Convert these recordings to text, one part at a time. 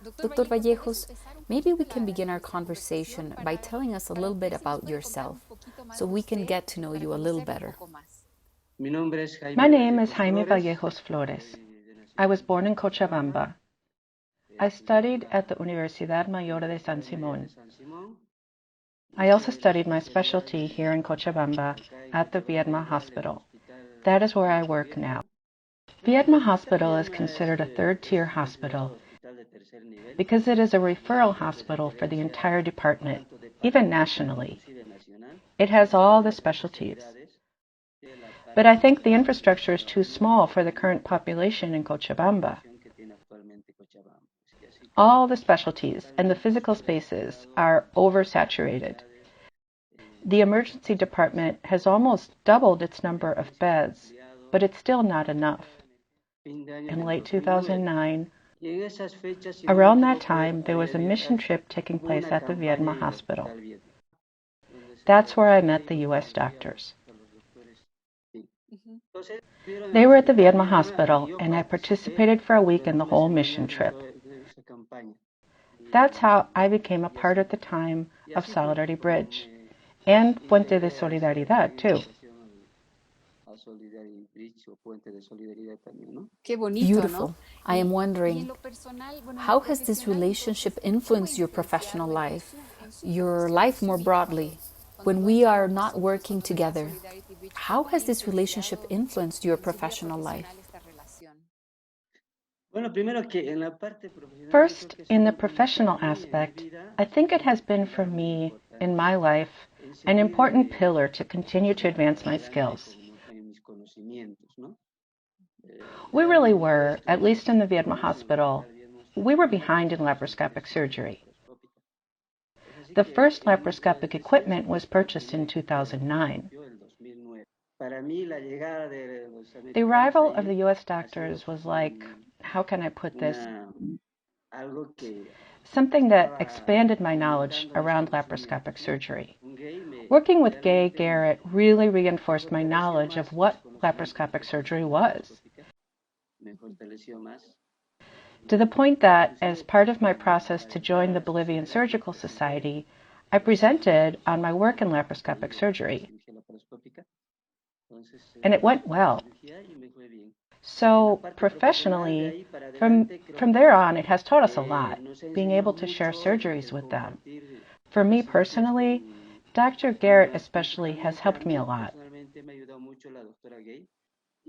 Dr. Vallejos, maybe we can begin our conversation by telling us a little bit about yourself so we can get to know you a little better. My name is Jaime Vallejos Flores. I was born in Cochabamba. I studied at the Universidad Mayor de San Simón. I also studied my specialty here in Cochabamba at the Viedma Hospital. That is where I work now. Viedma Hospital is considered a third-tier hospital because it is a referral hospital for the entire department, even nationally. It has all the specialties. But I think the infrastructure is too small for the current population in Cochabamba. All the specialties and the physical spaces are oversaturated. The emergency department has almost doubled its number of beds, but it's still not enough. In late 2009, around that time, there was a mission trip taking place at the Viedma Hospital. That's where I met the U.S. doctors. They were at the Viedma Hospital, and I participated for a week in the whole mission trip. That's how I became a part at the time of Solidarity Bridge and Puente de Solidaridad, too. Beautiful. I am wondering, how has this relationship influenced your professional life, your life more broadly? When we are not working together, how has this relationship influenced your professional life? First, in the professional aspect, I think it has been for me, in my life, an important pillar to continue to advance my skills. We really were, at least in the Viedma Hospital, we were behind in laparoscopic surgery. The first laparoscopic equipment was purchased in 2009. The arrival of the U.S. doctors was like, how can I put this? Something that expanded my knowledge around laparoscopic surgery. Working with Gay Garrett really reinforced my knowledge of what laparoscopic surgery was. To the point that, as part of my process to join the Bolivian Surgical Society, I presented on my work in laparoscopic surgery. And it went well. So professionally, from there on, it has taught us a lot, being able to share surgeries with them. For me personally, Dr. Garrett especially has helped me a lot.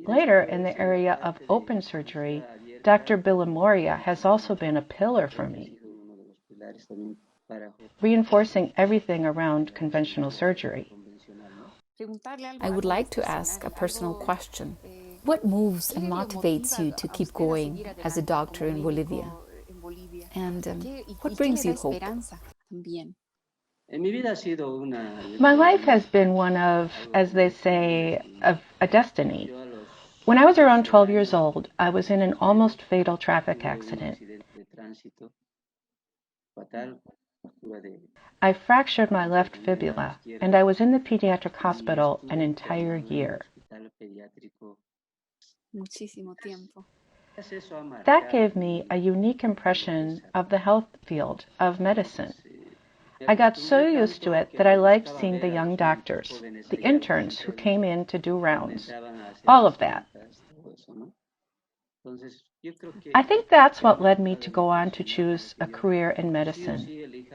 Later, in the area of open surgery, Dr. Villamoria has also been a pillar for me, reinforcing everything around conventional surgery. I would like to ask a personal question. What moves and motivates you to keep going as a doctor in Bolivia? And what brings you hope? My life has been one of, as they say, of a destiny. When I was around 12 years old, I was in an almost fatal traffic accident. I fractured my left fibula, and I was in the pediatric hospital an entire year. That gave me a unique impression of the health field, of medicine. I got so used to it that I liked seeing the young doctors, the interns who came in to do rounds, all of that. I think that's what led me to go on to choose a career in medicine.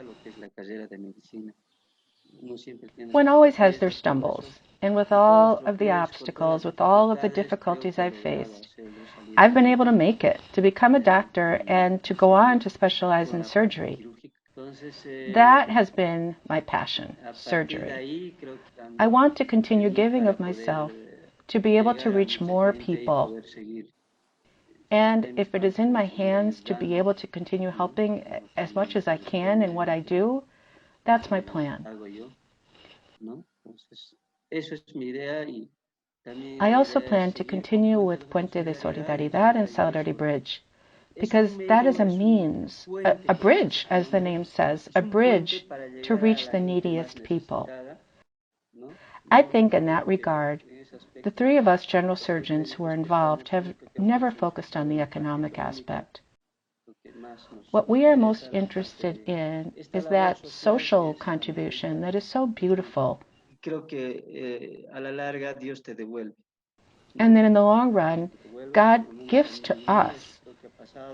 One always has their stumbles, and with all of the obstacles, with all of the difficulties I've faced, I've been able to make it, to become a doctor and to go on to specialize in surgery. That has been my passion, surgery. I want to continue giving of myself to be able to reach more people. And if it is in my hands to be able to continue helping as much as I can in what I do, that's my plan. I also plan to continue with Puente de Solidaridad and Solidarity Bridge, because that is a means, a bridge, as the name says, a bridge to reach the neediest people. I think in that regard, the three of us general surgeons who are involved have never focused on the economic aspect. What we are most interested in is that social contribution that is so beautiful. And then in the long run, God gives to us.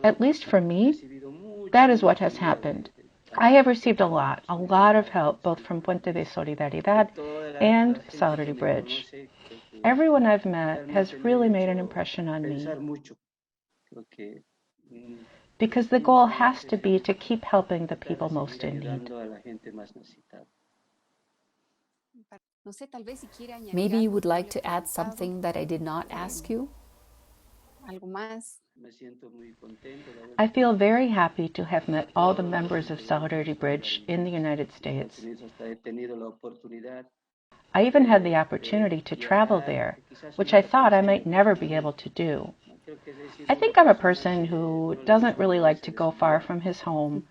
At least for me, that is what has happened. I have received a lot of help, both from Puente de Solidaridad and Solidarity Bridge. Everyone I've met has really made an impression on me, because the goal has to be to keep helping the people most in need. Maybe you would like to add something that I did not ask you? I feel very happy to have met all the members of Solidarity Bridge in the United States. I even had the opportunity to travel there, which I thought I might never be able to do. I think I'm a person who doesn't really like to go far from his home.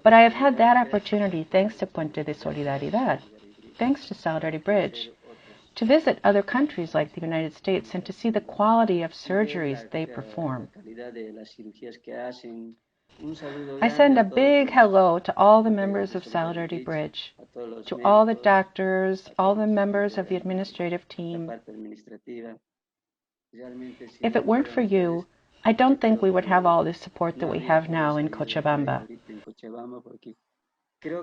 But I have had that opportunity thanks to Puente de Solidaridad, thanks to Solidarity Bridge, to visit other countries like the United States and to see the quality of surgeries they perform. I send a big hello to all the members of Solidarity Bridge, to all the doctors, all the members of the administrative team. If it weren't for you, I don't think we would have all the support that we have now in Cochabamba.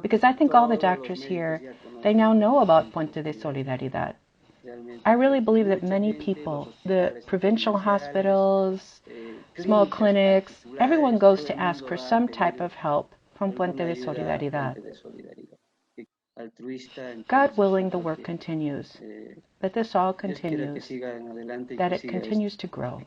Because I think all the doctors here, they now know about Puente de Solidaridad. I really believe that many people, the provincial hospitals, small clinics, everyone goes to ask for some type of help from Puente de Solidaridad. God willing, the work continues, that this all continues, that it continues to grow.